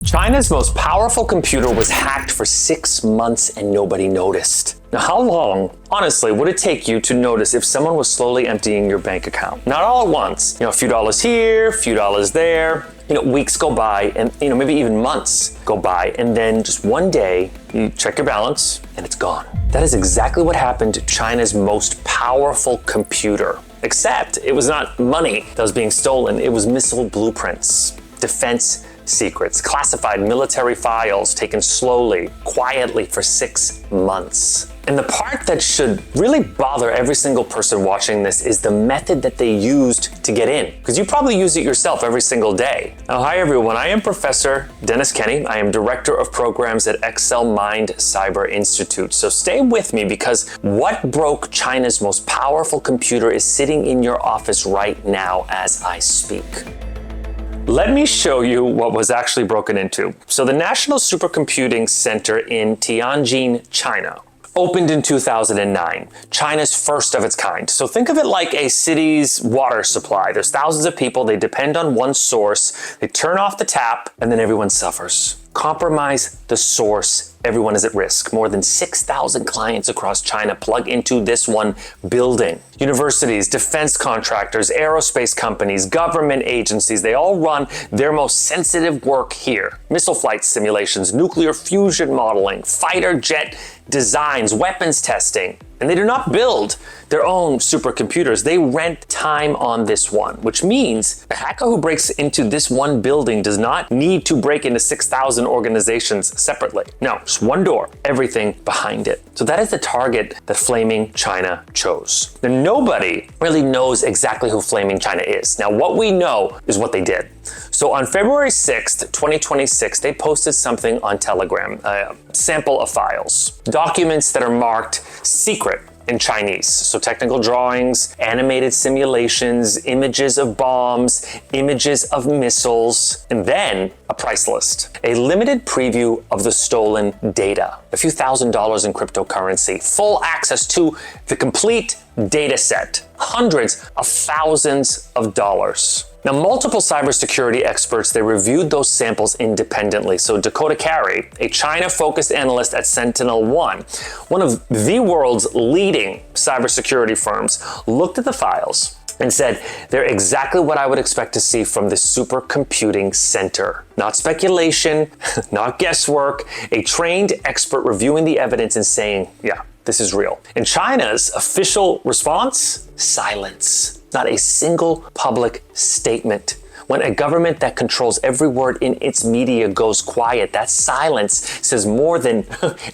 China's most powerful computer was hacked for 6 months and nobody noticed. Now, how long, honestly, would it take you to notice if someone was slowly emptying your bank account? Not all at once. A few dollars here, a few dollars there. Weeks go by and, maybe even months go by, and then just one day you check your balance and it's gone. That is exactly what happened to China's most powerful computer. Except it was not money that was being stolen. It was missile blueprints, defense secrets, classified military files taken slowly, quietly for 6 months. And the part that should really bother every single person watching this is the method that they used to get in, because you probably use it yourself every single day. Now, hi everyone, I am Professor Dennis Kenny. I am Director of Programs at Excel Mind Cyber Institute. So stay with me, because what broke China's most powerful computer is sitting in your office right now as I speak. Let me show you what was actually broken into. So the National Supercomputing Center in Tianjin, China, opened in 2009, China's first of its kind. So think of it like a city's water supply. There's thousands of people, they depend on one source, they turn off the tap, and then everyone suffers. Compromise the source, everyone is at risk. More than 6,000 clients across China plug into this one building. Universities, defense contractors, aerospace companies, government agencies, they all run their most sensitive work here. Missile flight simulations, nuclear fusion modeling, fighter jet designs, weapons testing. And they do not build their own supercomputers. They rent time on this one, which means a hacker who breaks into this one building does not need to break into 6,000 organizations separately. No, just one door, everything behind it. So that is the target that Flaming China chose. Now, nobody really knows exactly who Flaming China is. Now, what we know is what they did. So on February 6th, 2026, they posted something on Telegram, a sample of files, documents that are marked secret in Chinese. So technical drawings, animated simulations, images of bombs, images of missiles, and then a price list, a limited preview of the stolen data, a few $1,000s in cryptocurrency, full access to the complete data set, hundreds of thousands of dollars. Now, multiple cybersecurity experts, they reviewed those samples independently. So Dakota Carey, a China-focused analyst at SentinelOne, one of the world's leading cybersecurity firms, looked at the files and said, they're exactly what I would expect to see from the supercomputing center. Not speculation, not guesswork, a trained expert reviewing the evidence and saying, yeah, this is real. And China's official response? Silence. Not a single public statement. When a government that controls every word in its media goes quiet, that silence says more than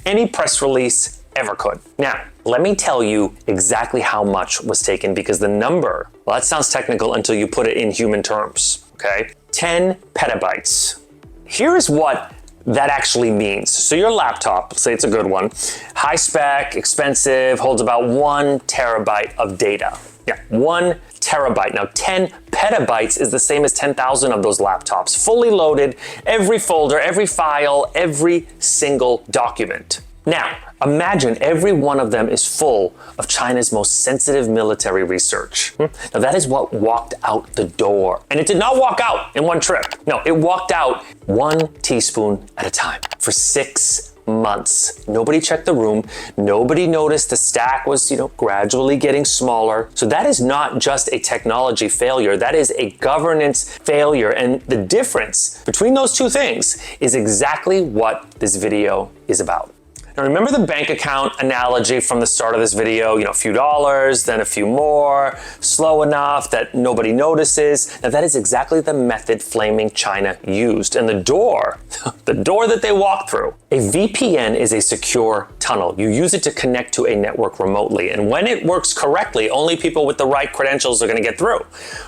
any press release ever could. Now, let me tell you exactly how much was taken, because the number, well, that sounds technical until you put it in human terms, okay? 10 petabytes. Here is what that actually means. So your laptop, say it's a good one, high spec, expensive, holds about 1 terabyte of data. Yeah, 1 terabyte. Now, 10 petabytes is the same as 10,000 of those laptops, fully loaded, every folder, every file, every single document. Now, imagine every one of them is full of China's most sensitive military research. Now, that is what walked out the door. And it did not walk out in one trip. No, it walked out 1 teaspoon at a time for 6 months. Nobody checked the room. Nobody noticed the stack was, gradually getting smaller. So that is not just a technology failure. That is a governance failure. And the difference between those two things is exactly what this video is about. Now, remember the bank account analogy from the start of this video? A few dollars, then a few more, slow enough that nobody notices. Now, that is exactly the method Flaming China used. And the door that they walked through. A VPN is a secure tunnel. You use it to connect to a network remotely. And when it works correctly, only people with the right credentials are going to get through.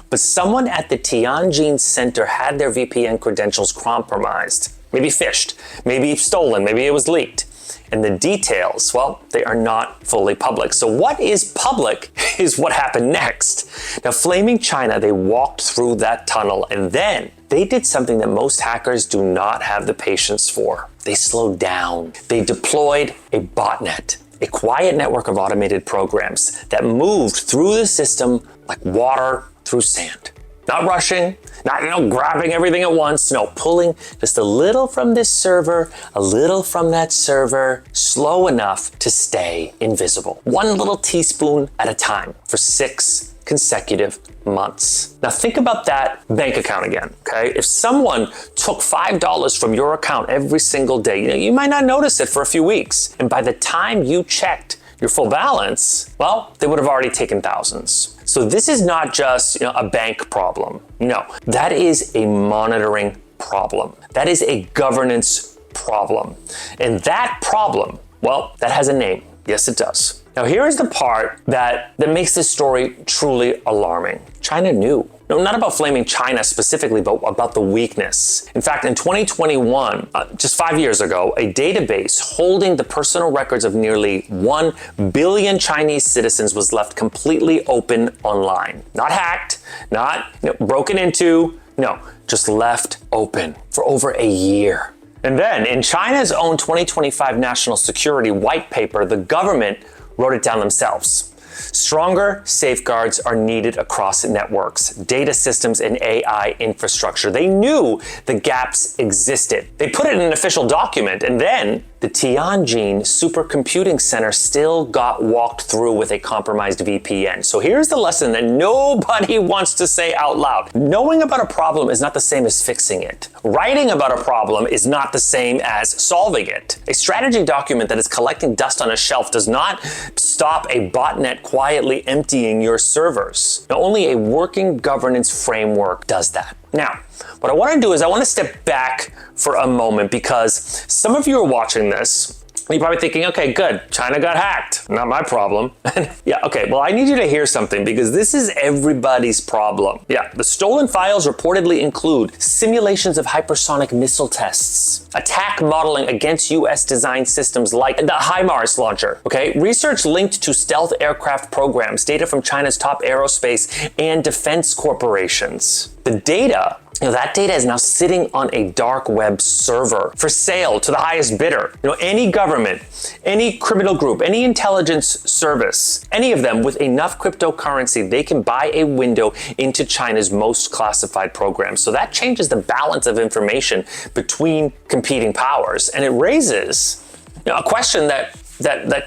But someone at the Tianjin Center had their VPN credentials compromised, maybe phished, maybe stolen, maybe it was leaked. And the details, well, they are not fully public. So what is public is what happened next. Now, Flaming China, they walked through that tunnel, and then they did something that most hackers do not have the patience for. They slowed down. They deployed a botnet, a quiet network of automated programs that moved through the system like water through sand. Not rushing, not grabbing everything at once. No, pulling just a little from this server, a little from that server, slow enough to stay invisible. One little teaspoon at a time for 6 consecutive months. Now think about that bank account again, okay? If someone took $5 from your account every single day, you might not notice it for a few weeks. And by the time you checked your full balance, well, they would have already taken thousands. So this is not just a bank problem. No, that is a monitoring problem. That is a governance problem. And that problem, well, that has a name. Yes, it does. Now here is the part that makes this story truly alarming. China knew. No, not about blaming China specifically, but about the weakness. In fact, in 2021, just 5 years ago, a database holding the personal records of nearly 1 billion Chinese citizens was left completely open online. Not hacked, not broken into, no, just left open for over a year. And then in China's own 2025 National Security White Paper, the government wrote it down themselves. Stronger safeguards are needed across networks, data systems, and AI infrastructure. They knew the gaps existed. They put it in an official document, and then the Tianjin Supercomputing Center still got walked through with a compromised VPN. So here's the lesson that nobody wants to say out loud. Knowing about a problem is not the same as fixing it. Writing about a problem is not the same as solving it. A strategy document that is collecting dust on a shelf does not stop a botnet quietly emptying your servers. Now, only a working governance framework does that. Now, what I want to do is I want to step back for a moment because some of you are watching this and you're probably thinking, okay, good, China got hacked, not my problem. Yeah, okay, well, I need you to hear something because this is everybody's problem. Yeah, the stolen files reportedly include simulations of hypersonic missile tests, attack modeling against US designed systems like the HIMARS launcher, okay? Research linked to stealth aircraft programs, data from China's top aerospace and defense corporations. The data, that data is now sitting on a dark web server for sale to the highest bidder. Any government, any criminal group, any intelligence service, any of them with enough cryptocurrency, they can buy a window into China's most classified programs. So that changes the balance of information between competing powers. And it raises a question that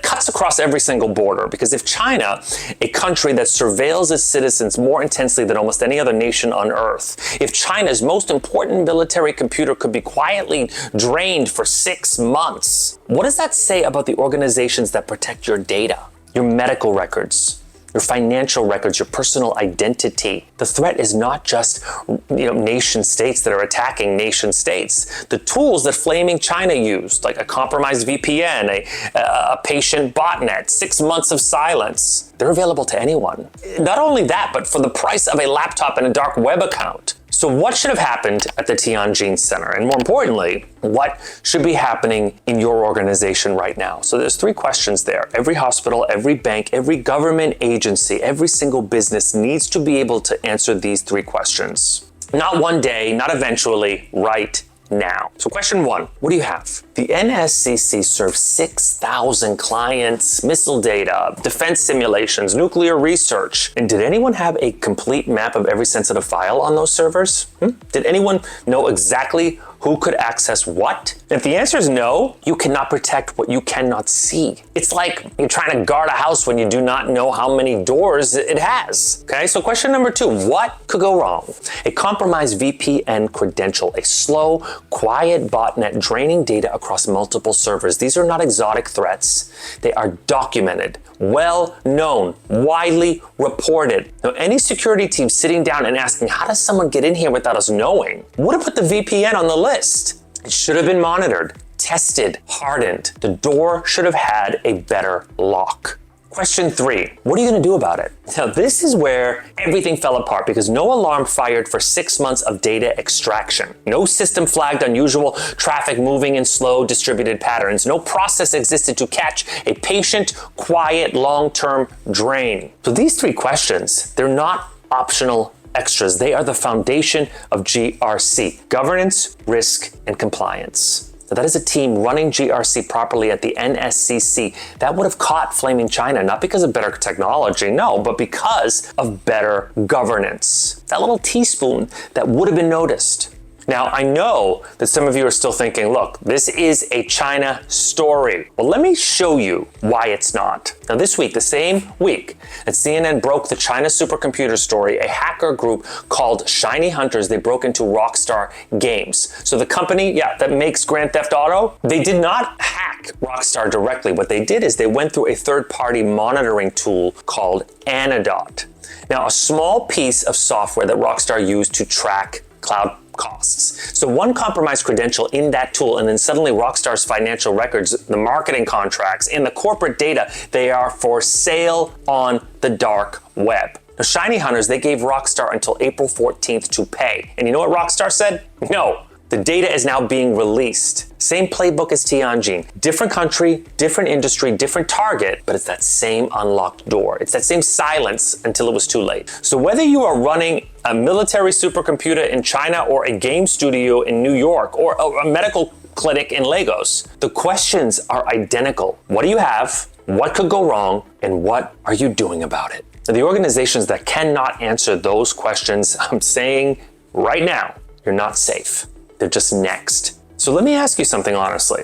cuts across every single border, because if China, a country that surveils its citizens more intensely than almost any other nation on earth, if China's most important military computer could be quietly drained for 6 months, what does that say about the organizations that protect your data, your medical records, your financial records, your personal identity? The threat is not just nation states that are attacking nation states. The tools that flaming China used, like a compromised VPN, a patient botnet, 6 months of silence, they're available to anyone. Not only that, but for the price of a laptop and a dark web account. So what should have happened at the Tianjin Center? And more importantly, what should be happening in your organization right now? So there's 3 questions there. Every hospital, every bank, every government agency, every single business needs to be able to answer these 3 questions. Not one day, not eventually, right now. So question 1, what do you have? The NSCC serves 6,000 clients, missile data, defense simulations, nuclear research. And did anyone have a complete map of every sensitive file on those servers? Did anyone know exactly who could access what? If the answer is no, you cannot protect what you cannot see. It's like you're trying to guard a house when you do not know how many doors it has. Okay, so question number 2, what could go wrong? A compromised VPN credential, a slow, quiet botnet draining data across multiple servers. These are not exotic threats. They are documented, well known, widely reported. Now, any security team sitting down and asking, how does someone get in here without us knowing, would have put the VPN on the list. It should have been monitored, tested, hardened. The door should have had a better lock. Question 3, what are you going to do about it? Now, this is where everything fell apart because no alarm fired for 6 months of data extraction. No system flagged unusual traffic moving in slow distributed patterns. No process existed to catch a patient, quiet, long-term drain. So these 3 questions, they're not optional extras. They are the foundation of GRC, governance, risk, and compliance. Now, that is a team running GRC properly at the NSCC. That would have caught flaming China, not because of better technology, no, but because of better governance. That little teaspoon that would have been noticed. Now, I know that some of you are still thinking, look, this is a China story. Well, let me show you why it's not. Now, this week, the same week that CNN broke the China supercomputer story, a hacker group called Shiny Hunters, they broke into Rockstar Games. So the company, that makes Grand Theft Auto, they did not hack Rockstar directly. What they did is they went through a third-party monitoring tool called Anodot. Now, a small piece of software that Rockstar used to track cloud costs. So one compromised credential in that tool, and then suddenly Rockstar's financial records, the marketing contracts, and the corporate data, they are for sale on the dark web. Now, Shiny Hunters, they gave Rockstar until April 14th to pay. And you know what Rockstar said? No. The data is now being released. Same playbook as Tianjin. Different country, different industry, different target, but it's that same unlocked door. It's that same silence until it was too late. So whether you are running a military supercomputer in China or a game studio in New York or a medical clinic in Lagos, the questions are identical. What do you have? What could go wrong? And what are you doing about it? Now, the organizations that cannot answer those questions, I'm saying right now, you're not safe. They're just next. So let me ask you something honestly.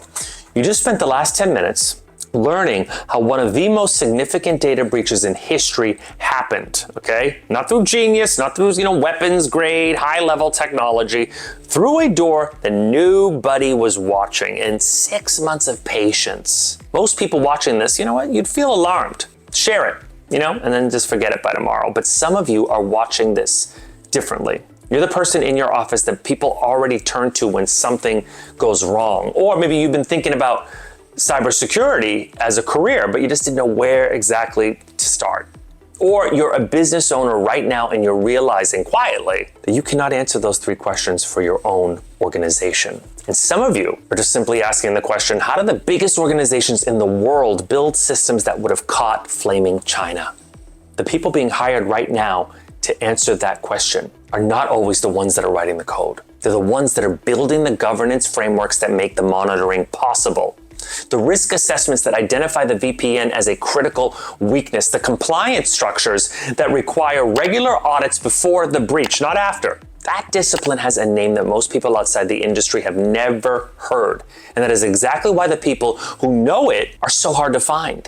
You just spent the last 10 minutes learning how one of the most significant data breaches in history happened, okay? Not through genius, not through, weapons grade, high-level technology, through a door that nobody was watching in 6 months of patience. Most people watching this, you know what? You'd feel alarmed. Share it, and then just forget it by tomorrow. But some of you are watching this differently. You're the person in your office that people already turn to when something goes wrong. Or maybe you've been thinking about cybersecurity as a career, but you just didn't know where exactly to start. Or you're a business owner right now and you're realizing quietly that you cannot answer those 3 questions for your own organization. And some of you are just simply asking the question, how do the biggest organizations in the world build systems that would have caught flaming China? The people being hired right now to answer that question are not always the ones that are writing the code. They're the ones that are building the governance frameworks that make the monitoring possible. The risk assessments that identify the VPN as a critical weakness, the compliance structures that require regular audits before the breach, not after. That discipline has a name that most people outside the industry have never heard. And that is exactly why the people who know it are so hard to find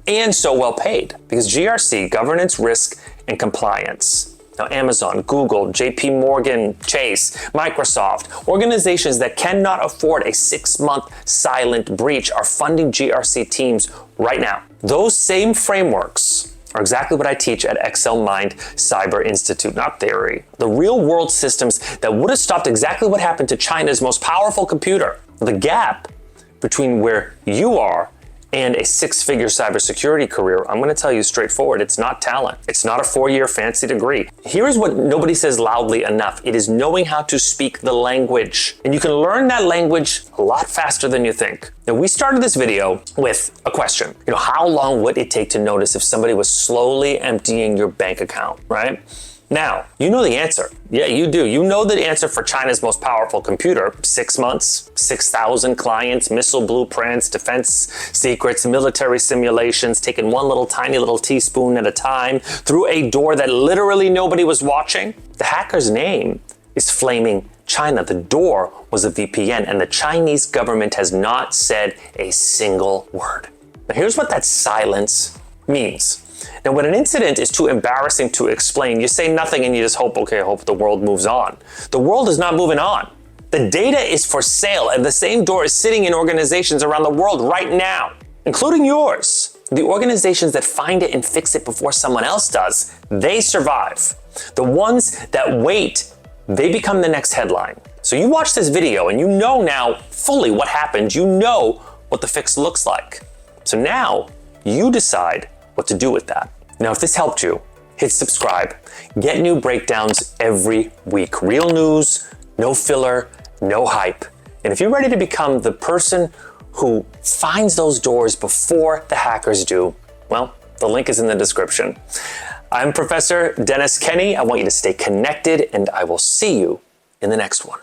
and so well paid. Because GRC, governance, risk, and compliance. Now, Amazon, Google, JP Morgan, Chase, Microsoft, organizations that cannot afford a 6-month silent breach are funding GRC teams right now. Those same frameworks are exactly what I teach at Excel Mind Cyber Institute, not theory. The real world systems that would have stopped exactly what happened to China's most powerful computer. The gap between where you are and a 6-figure cybersecurity career, I'm gonna tell you straightforward, it's not talent. It's not a 4-year fancy degree. Here's what nobody says loudly enough. It is knowing how to speak the language. And you can learn that language a lot faster than you think. Now, we started this video with a question. How long would it take to notice if somebody was slowly emptying your bank account, right? Now, you know the answer. Yeah, you do. You know the answer for China's most powerful computer. 6 months, 6,000 clients, missile blueprints, defense secrets, military simulations, taking one tiny little teaspoon at a time through a door that literally nobody was watching. The hacker's name is Flaming China. The door was a VPN, and the Chinese government has not said a single word. Now, here's what that silence means. Now, when an incident is too embarrassing to explain, you say nothing and you just hope the world moves on. The world is not moving on. The data is for sale, and the same door is sitting in organizations around the world right now, including yours. The organizations that find it and fix it before someone else does, they survive. The ones that wait, they become the next headline. So you watch this video and you know now fully what happened. You know what the fix looks like. So now you decide what to do with that. Now, if this helped you, hit subscribe. Get new breakdowns every week. Real news, no filler, no hype. And if you're ready to become the person who finds those doors before the hackers do, well, the link is in the description. I'm Professor Dennis Kenny. I want you to stay connected, and I will see you in the next one.